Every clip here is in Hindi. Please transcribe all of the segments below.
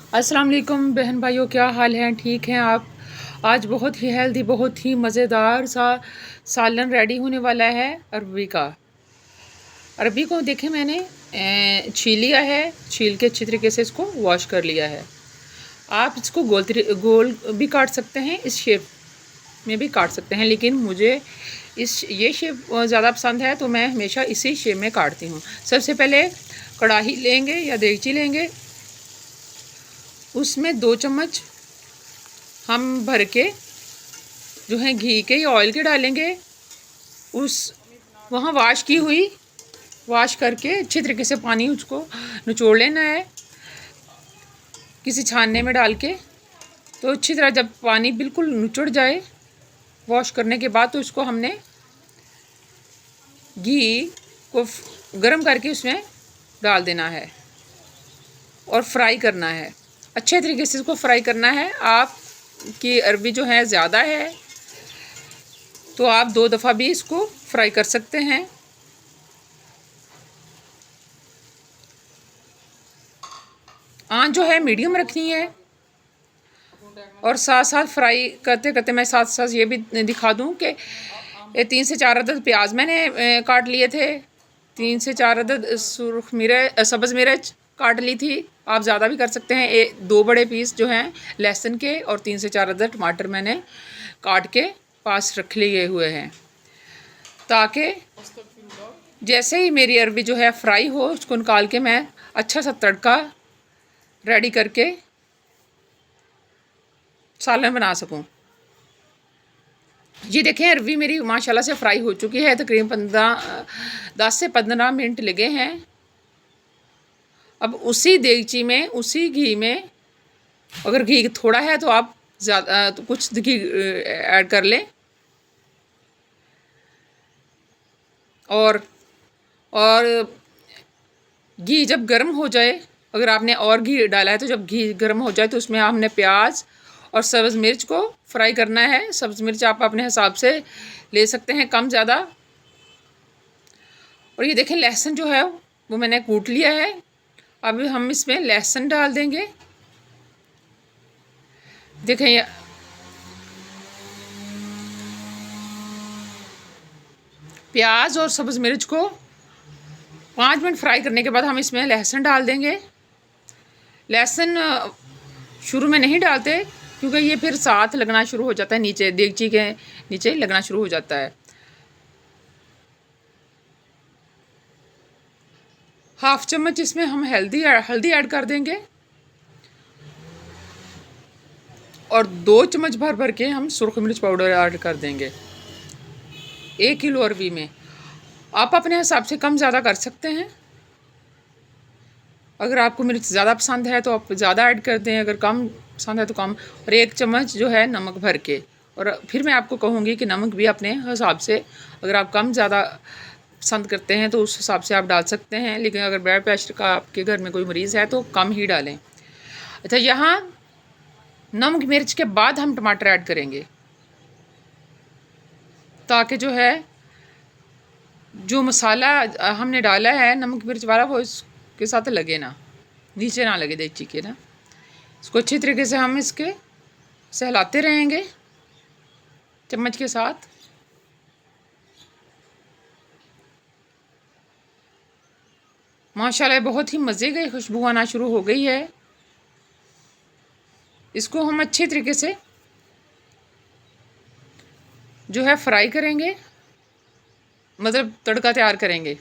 अस्सलाम वालेकुम बहन भाइयों, क्या हाल हैं? ठीक हैं आप? आज बहुत ही हेल्दी, बहुत ही मज़ेदार सा सालन रेडी होने वाला है अरबी का। अरबी को देखें मैंने छील लिया है, छील के अच्छी तरीके से इसको वॉश कर लिया है। आप इसको गोल भी काट सकते हैं, इस शेप में भी काट सकते हैं, लेकिन मुझे ये शेप ज़्यादा पसंद है तो मैं हमेशा इसी शेप में काटती हूँ। सबसे पहले कढ़ाई लेंगे या देगची लेंगे, उसमें 2 चम्मच हम भर के जो है घी के या ऑयल के डालेंगे। उस वहाँ वाश करके अच्छे तरीके से पानी उसको निचोड़ लेना है किसी छानने में डाल के। तो अच्छी तरह जब पानी बिल्कुल निचुड़ जाए वॉश करने के बाद, तो इसको हमने घी को गरम करके उसमें डाल देना है और फ्राई करना है। अच्छे तरीके से इसको फ्राई करना है। आपकी अरबी जो है ज़्यादा है तो आप 2 दफ़ा भी इसको फ्राई कर सकते हैं। आंच जो है मीडियम रखनी है। और साथ साथ फ्राई करते करते मैं साथ साथ ये भी दिखा दूं कि 3 से 4 अदद प्याज मैंने काट लिए थे, 3 से 4 अदद सब्ज़ मिर्च काट ली थी। आप ज़्यादा भी कर सकते हैं। 2 बड़े पीस जो हैं लहसुन के और 3 से 4 अदद टमाटर मैंने काट के पास रख लिए हुए हैं, ताकि जैसे ही मेरी अरबी जो है फ्राई हो उसको निकाल के मैं अच्छा सा तड़का रेडी करके सालन बना सकूं। ये देखें, अरबी मेरी माशाल्लाह से फ्राई हो चुकी है। तकरीबन 10 से 15 मिनट लगे हैं। अब उसी देगची में, उसी घी में, अगर घी थोड़ा है तो आप ज़्यादा तो कुछ घी ऐड कर लें। और घी जब गर्म हो जाए, अगर आपने और घी डाला है तो जब घी गर्म हो जाए तो उसमें हमने प्याज और सब्ज़ मिर्च को फ्राई करना है। सब्ज़ मिर्च आप अपने हिसाब से ले सकते हैं, कम ज़्यादा। और ये देखें, लहसुन जो है वो मैंने कूट लिया है। अभी हम इसमें लहसुन डाल देंगे। देखें, ये प्याज और सब्ज़ मिर्च को 5 मिनट फ्राई करने के बाद हम इसमें लहसुन डाल देंगे। लहसुन शुरू में नहीं डालते क्योंकि ये फिर साथ लगना शुरू हो जाता है, नीचे देगची के नीचे लगना शुरू हो जाता है। हाफ चम्मच इसमें हम हल्दी ऐड कर देंगे और 2 चम्मच भर भर के हम सुरख मिर्च पाउडर ऐड कर देंगे 1 किलो अरबी में। आप अपने हिसाब से कम ज़्यादा कर सकते हैं। अगर आपको मिर्च ज़्यादा पसंद है तो आप ज़्यादा ऐड कर दें, अगर कम पसंद है तो कम। और 1 चम्मच जो है नमक भर के। और फिर मैं आपको कहूँगी कि नमक भी अपने हिसाब से, अगर आप कम ज़्यादा पसंद करते हैं तो उस हिसाब से आप डाल सकते हैं, लेकिन अगर ब्लड प्रेशर का आपके घर में कोई मरीज़ है तो कम ही डालें। अच्छा, यहाँ नमक मिर्च के बाद हम टमाटर ऐड करेंगे, ताकि जो है जो मसाला हमने डाला है नमक मिर्च वाला वो इसके साथ लगे ना, नीचे ना लगे देगची के ना। इसको अच्छी तरीके से हम इसके सहलाते रहेंगे चम्मच के साथ। माशाल्लाह बहुत ही मज़े की खुशबू आना शुरू हो गई है। इसको हम अच्छे तरीके से जो है फ्राई करेंगे, मतलब तड़का तैयार करेंगे।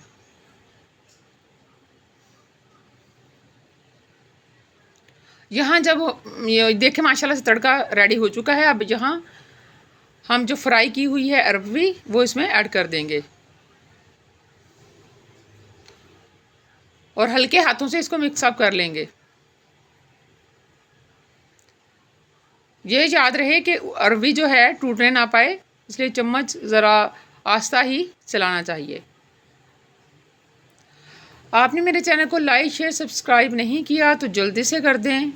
यहाँ जब ये देखें माशाल्लाह से तड़का रेडी हो चुका है, अब यहाँ हम जो फ्राई की हुई है अरबी वो इसमें ऐड कर देंगे और हल्के हाथों से इसको मिक्सअप कर लेंगे। ये याद रहे कि अरबी जो है टूटने ना पाए, इसलिए चम्मच ज़रा आस्ता ही चलाना चाहिए। आपने मेरे चैनल को लाइक शेयर सब्सक्राइब नहीं किया तो जल्दी से कर दें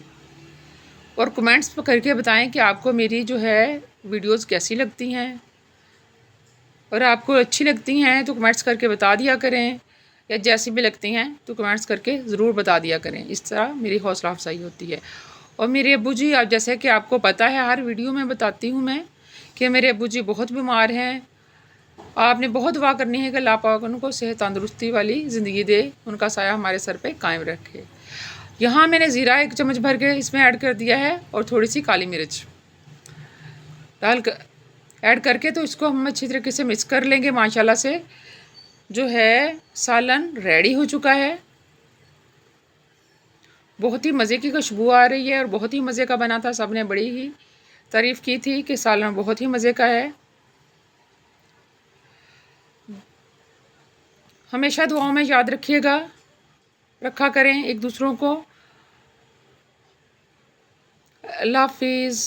और कमेंट्स करके बताएं कि आपको मेरी जो है वीडियोस कैसी लगती हैं। और आपको अच्छी लगती हैं तो कमेंट्स करके बता दिया करें, या जैसी भी लगती हैं तो कमेंट्स करके ज़रूर बता दिया करें। इस तरह मेरी हौसला अफजाई होती है। और मेरे अब्बू जी, अब जैसे कि आपको पता है, हर वीडियो में बताती हूँ मैं कि मेरे अब्बू जी बहुत बीमार हैं। आपने बहुत दुआ करनी है कि अल्लाह पाक उनको सेहत तंदुरुस्ती वाली ज़िंदगी दे, उनका साया हमारे सर पे कायम रखे। यहाँ मैंने ज़ीरा 1 चम्मच भर के इसमें ऐड कर दिया है और थोड़ी सी काली मिर्च डाल कर ऐड करके तो इसको हम अच्छी तरीके से मिक्स कर लेंगे। माशाल्लाह से जो है सालन रेडी हो चुका है। बहुत ही मज़े की खुशबू आ रही है और बहुत ही मज़े का बना था। सब ने बड़ी ही तारीफ़ की थी कि सालन बहुत ही मज़े का है। हमेशा दुआओं में याद रखिएगा, रखा करें एक दूसरों को। अल्लाह हाफिज़।